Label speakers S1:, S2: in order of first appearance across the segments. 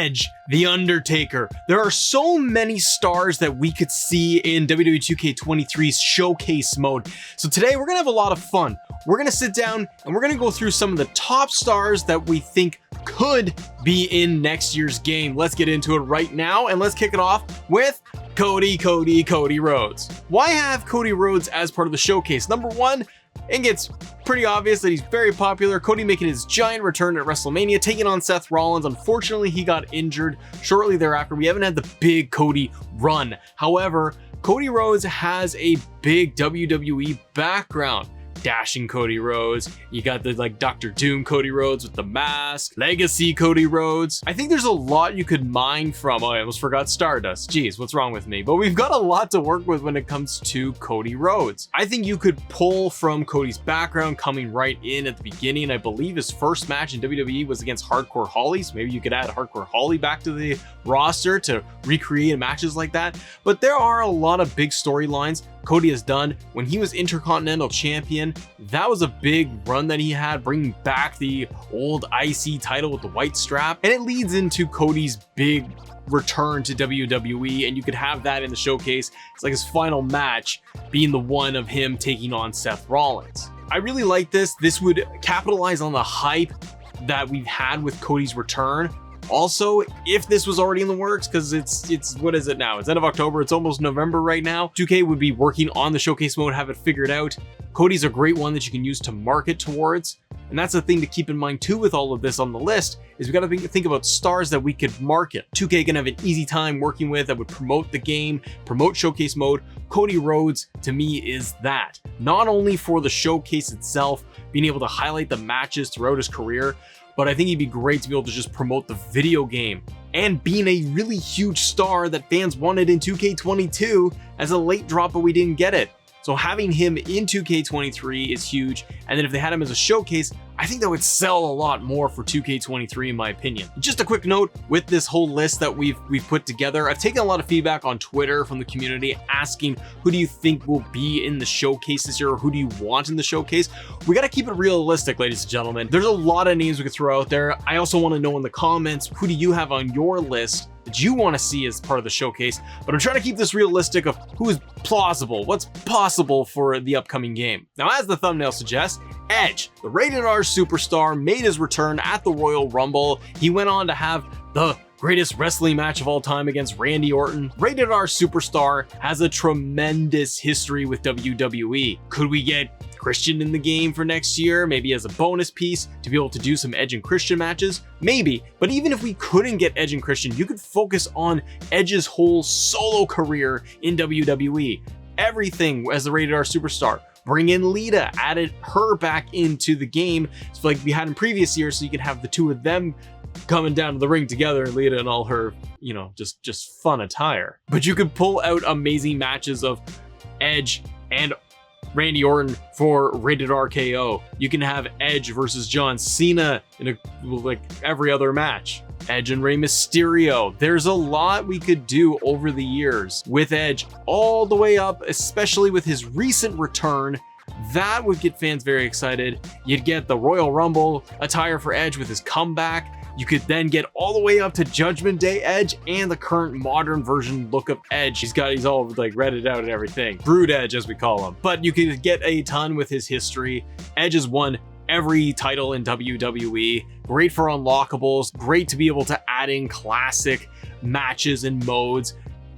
S1: Edge, The Undertaker. There are so many stars that we could see in WWE 2K23's showcase mode. So today we're gonna have a lot of fun. We're gonna sit down and we're gonna go through some of the top stars that we think could be in next year's game. Let's get into it right now, and let's kick it off with Cody Rhodes. Why have Cody Rhodes as part of the showcase? Number one, it gets pretty obvious that he's very popular. Cody making his giant return at WrestleMania, taking on Seth Rollins. Unfortunately, he got injured shortly thereafter. We haven't had the big Cody run. However, Cody Rhodes has a big WWE background. Dashing Cody Rhodes, you got the Dr. Doom Cody Rhodes with the mask, Legacy Cody Rhodes. I think there's a lot you could mine from. Oh, I almost forgot Stardust. Jeez, what's wrong with me? But we've got a lot to work with when it comes to Cody Rhodes. I think you could pull from Cody's background coming right in at the beginning. I believe his first match in WWE was against Hardcore Holly. So maybe you could add Hardcore Holly back to the roster to recreate matches like that. But there are a lot of big storylines Cody has done. When he was Intercontinental Champion, that was a big run that he had, bringing back the old IC title with the white strap, and it leads into Cody's big return to WWE, and you could have that in the showcase. It's like his final match being the one of him taking on Seth Rollins. I really like this. This would capitalize on the hype that we've had with Cody's return. Also, if this was already in the works, because it's what is it now? It's end of October, it's almost November right now. 2K would be working on the showcase mode, have it figured out. Cody's a great one that you can use to market towards. And that's the thing to keep in mind too with all of this on the list, is we got to think about stars that we could market. 2K can have an easy time working with that would promote the game, promote showcase mode. Cody Rhodes to me is that. Not only for the showcase itself, being able to highlight the matches throughout his career, but I think he'd be great to be able to just promote the video game and being a really huge star that fans wanted in 2K22 as a late drop, but we didn't get it. So having him in 2K23 is huge. And then if they had him as a showcase, I think that would sell a lot more for 2K23 in my opinion. Just a quick note with this whole list that we've put together. I've taken a lot of feedback on Twitter from the community asking, who do you think will be in the showcase this year, or who do you want in the showcase? We got to keep it realistic, ladies and gentlemen. There's a lot of names we could throw out there. I also want to know in the comments, who do you have on your list that you want to see as part of the showcase? But I'm trying to keep this realistic of who is plausible, what's possible for the upcoming game. Now, as the thumbnail suggests, Edge, the rated R superstar, made his return at the Royal Rumble. He went on to have the greatest wrestling match of all time against Randy Orton. Rated R superstar has a tremendous history with WWE. Could we get Christian in the game for next year, maybe as a bonus piece to be able to do some Edge and Christian matches? Maybe, but even if we couldn't get Edge and Christian, you could focus on Edge's whole solo career in WWE. Everything as the rated R superstar. Bring in Lita, added her back into the game, so like we had in previous years, so you can have the two of them coming down to the ring together, Lita and all her, you know, just fun attire. But you could pull out amazing matches of Edge and Randy Orton for rated RKO. You can have Edge versus John Cena in like every other match. Edge and Rey Mysterio. There's a lot we could do over the years with Edge, all the way up, especially with his recent return. That would get fans very excited. You'd get the Royal Rumble attire for Edge with his comeback. You could then get all the way up to Judgment Day Edge and the current modern version look of Edge. He's all like redded out and everything. Brood Edge, as we call him. But you could get a ton with his history. Edge has won every title in WWE. Great for unlockables. Great to be able to add in classic matches and modes.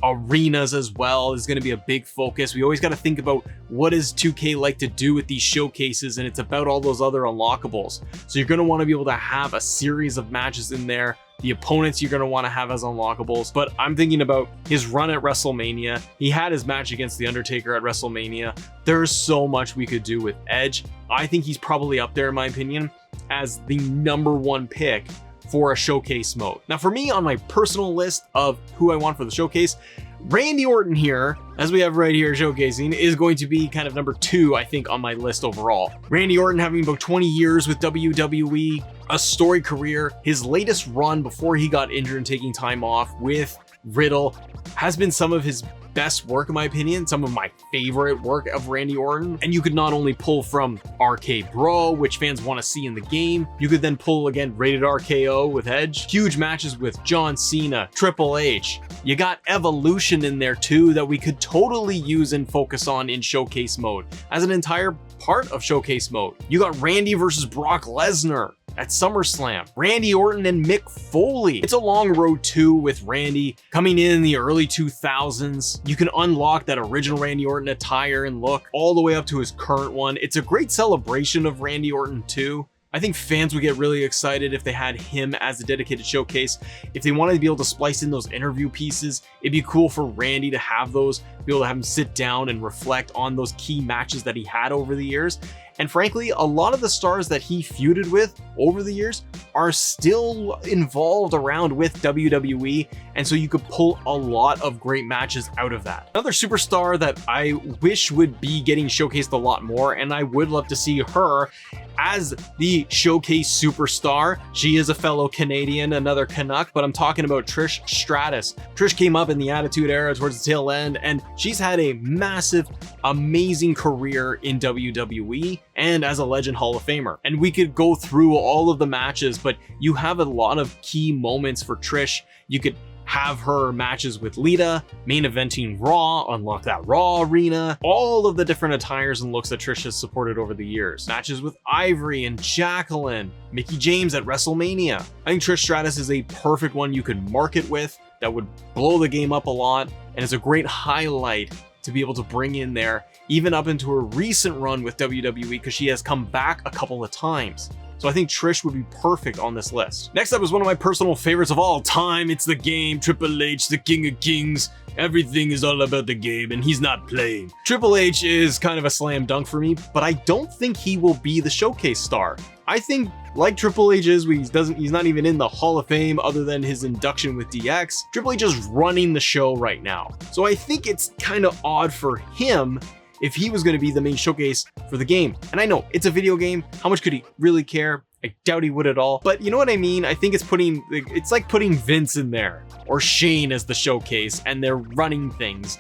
S1: Arenas as well is going to be a big focus. We always got to think about what does 2K like to do with these showcases, and it's about all those other unlockables. So you're going to want to be able to have a series of matches in there. The opponents you're going to want to have as unlockables. But I'm thinking about his run at WrestleMania. He had his match against The Undertaker at WrestleMania. There's so much we could do with Edge. I think he's probably up there, in my opinion, as the #1 pick for a showcase mode. Now, for me, on my personal list of who I want for the showcase, Randy Orton here, as we have right here showcasing, is going to be kind of number 2, I think, on my list overall. Randy Orton having about 20 years with WWE, a storied career. His latest run before he got injured and taking time off with Riddle has been some of his best work in my opinion, some of my favorite work of Randy Orton. And you could not only pull from RK Bro, which fans want to see in the game, you could then pull again Rated RKO with Edge, huge matches with John Cena, Triple H. You got Evolution in there too that we could totally use and focus on in showcase mode as an entire part of showcase mode. You got Randy versus Brock Lesnar at SummerSlam, Randy Orton and Mick Foley. It's a long road too with Randy coming in the early 2000s. You can unlock that original Randy Orton attire and look all the way up to his current one. It's a great celebration of Randy Orton too. I think fans would get really excited if they had him as a dedicated showcase. If they wanted to be able to splice in those interview pieces, it'd be cool for Randy to have those, be able to have him sit down and reflect on those key matches that he had over the years. And frankly, a lot of the stars that he feuded with over the years are still involved around with WWE, and so you could pull a lot of great matches out of that. Another superstar that I wish would be getting showcased a lot more, and I would love to see her as the showcase superstar. She is a fellow Canadian, another Canuck, but I'm talking about Trish Stratus. Trish came up in the Attitude Era towards the tail end, and she's had a massive, amazing career in WWE and as a Legend Hall of Famer. And we could go through all of the matches, but you have a lot of key moments for Trish. You could have her matches with Lita, main eventing Raw, unlock that Raw arena, all of the different attires and looks that Trish has supported over the years. Matches with Ivory and Jacqueline, Mickie James at WrestleMania. I think Trish Stratus is a perfect one you could market with that would blow the game up a lot, and it's a great highlight to be able to bring in there, even up into her recent run with WWE, because she has come back a couple of times. So I think Trish would be perfect on this list. Next up is one of my personal favorites of all time. It's the game, Triple H, the King of Kings. Everything is all about the game and he's not playing. Triple H is kind of a slam dunk for me, but I don't think he will be the showcase star. I think like Triple H is, he's not even in the Hall of Fame other than his induction with DX. Triple H is running the show right now. So I think it's kind of odd for him if he was going to be the main showcase for the game. And I know it's a video game. How much could he really care? I doubt he would at all. But you know what I mean? I think it's like putting Vince in there or Shane as the showcase and they're running things.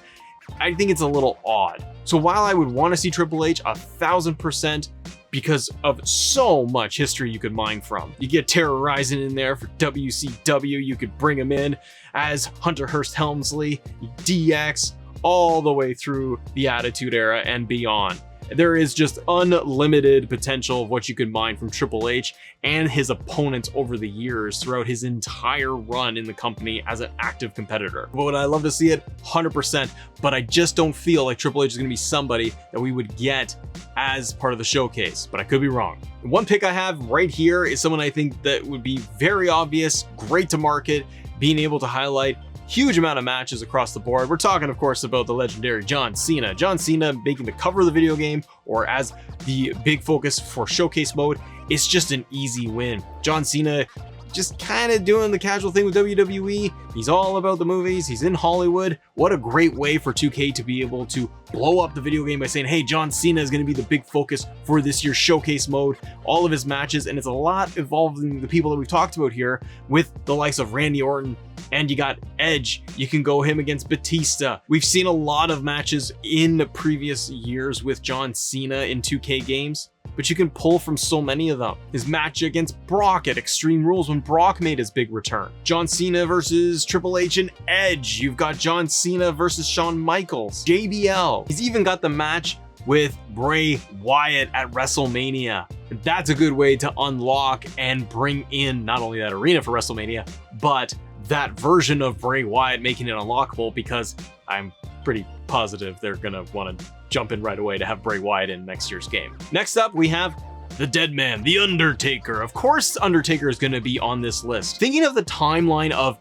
S1: I think it's a little odd. So while I would want to see Triple H 1000%, because of so much history you could mine from. You get Terrorizing in there for WCW. You could bring him in as Hunter Hearst Helmsley, DX, all the way through the Attitude Era and beyond. There is just unlimited potential of what you could mine from Triple H and his opponents over the years throughout his entire run in the company as an active competitor. But would I love to see it? 100%, but I just don't feel like Triple H is going to be somebody that we would get as part of the showcase, but I could be wrong. One pick I have right here is someone I think that would be very obvious, great to market, being able to highlight huge amount of matches across the board. We're talking, of course, about the legendary John Cena. John Cena making the cover of the video game or as the big focus for showcase mode. It's just an easy win. John Cena just kind of doing the casual thing with WWE. He's all about the movies. He's in Hollywood. What a great way for 2K to be able to blow up the video game by saying, hey, John Cena is going to be the big focus for this year's showcase mode, all of his matches. And it's a lot involving the people that we've talked about here with the likes of Randy Orton, and you got Edge. You can go him against Batista. We've seen a lot of matches in the previous years with John Cena in 2K games, but you can pull from so many of them. His match against Brock at Extreme Rules when Brock made his big return. John Cena versus Triple H and Edge. You've got John Cena versus Shawn Michaels, JBL. He's even got the match with Bray Wyatt at WrestleMania. That's a good way to unlock and bring in not only that arena for WrestleMania, but that version of Bray Wyatt, making it unlockable, because I'm pretty positive they're gonna want to jump in right away to have Bray Wyatt in next year's game. Next up, we have the dead man, the Undertaker. Of course, Undertaker is going to be on this list. Thinking of the timeline of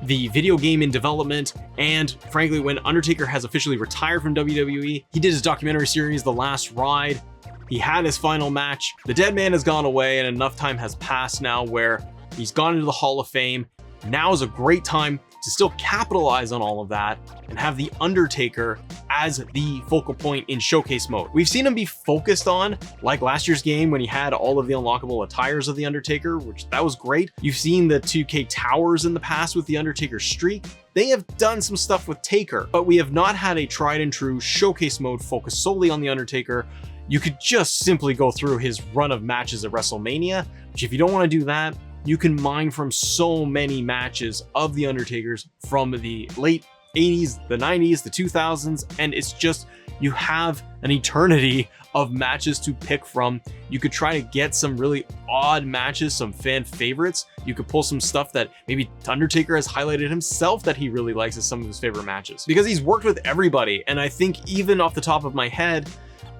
S1: the video game in development, and frankly, when Undertaker has officially retired from WWE, he did his documentary series, The Last Ride. He had his final match. The dead man has gone away, and enough time has passed now where he's gone into the Hall of Fame. Now is a great time to still capitalize on all of that and have the Undertaker as the focal point in showcase mode. We've seen him be focused on, like last year's game when he had all of the unlockable attires of the Undertaker, which that was great. You've seen the 2K towers in the past with the Undertaker streak. They have done some stuff with Taker, but we have not had a tried and true showcase mode focused solely on the Undertaker. You could just simply go through his run of matches at WrestleMania, which if you don't want to do that, you can mine from so many matches of the Undertakers from the late 80s, the 90s, the 2000s, and it's just, you have an eternity of matches to pick from. You could try to get some really odd matches, some fan favorites. You could pull some stuff that maybe Undertaker has highlighted himself that he really likes as some of his favorite matches, because he's worked with everybody. And I think even off the top of my head,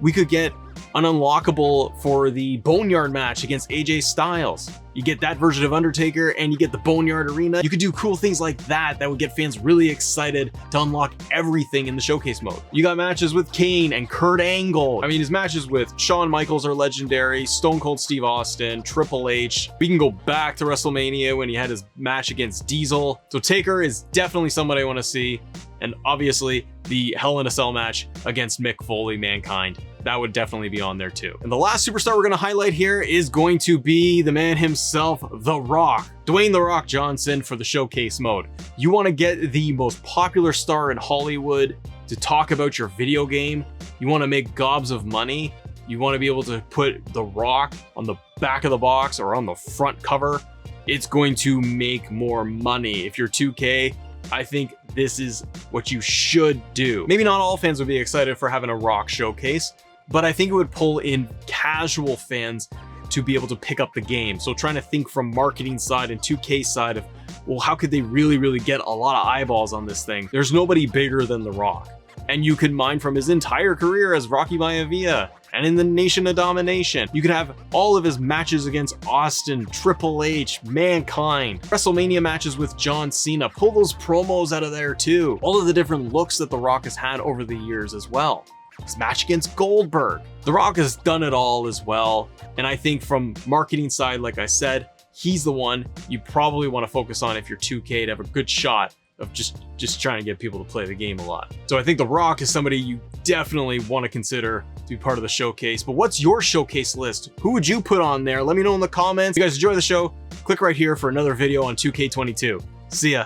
S1: we could get an unlockable for the Boneyard match against AJ Styles. You get that version of Undertaker and you get the Boneyard Arena. You could do cool things like that that would get fans really excited to unlock everything in the showcase mode. You got matches with Kane and Kurt Angle. I mean, his matches with Shawn Michaels are legendary, Stone Cold Steve Austin, Triple H. We can go back to WrestleMania when he had his match against Diesel. So Taker is definitely somebody I want to see. And obviously the Hell in a Cell match against Mick Foley, Mankind. That would definitely be on there too. And the last superstar we're going to highlight here is going to be the man himself, The Rock. Dwayne The Rock Johnson for the showcase mode. You want to get the most popular star in Hollywood to talk about your video game. You want to make gobs of money. You want to be able to put The Rock on the back of the box or on the front cover. It's going to make more money. If you're 2K, I think this is what you should do. Maybe not all fans would be excited for having a Rock showcase, but I think it would pull in casual fans to be able to pick up the game. So trying to think from marketing side and 2K side of, well, how could they really get a lot of eyeballs on this thing? There's nobody bigger than The Rock. And you could mine from his entire career as Rocky Maivia and in the Nation of Domination. You could have all of his matches against Austin, Triple H, Mankind, WrestleMania matches with John Cena. Pull those promos out of there too. All of the different looks that The Rock has had over the years as well. His match against Goldberg. The Rock has done it all as well. And I think from marketing side, like I said, he's the one you probably want to focus on if you're 2K to have a good shot of just trying to get people to play the game a lot. So I think The Rock is somebody you definitely want to consider to be part of the showcase. But what's your showcase list? Who would you put on there? Let me know in the comments. If you guys enjoy the show, click right here for another video on 2K22. See ya.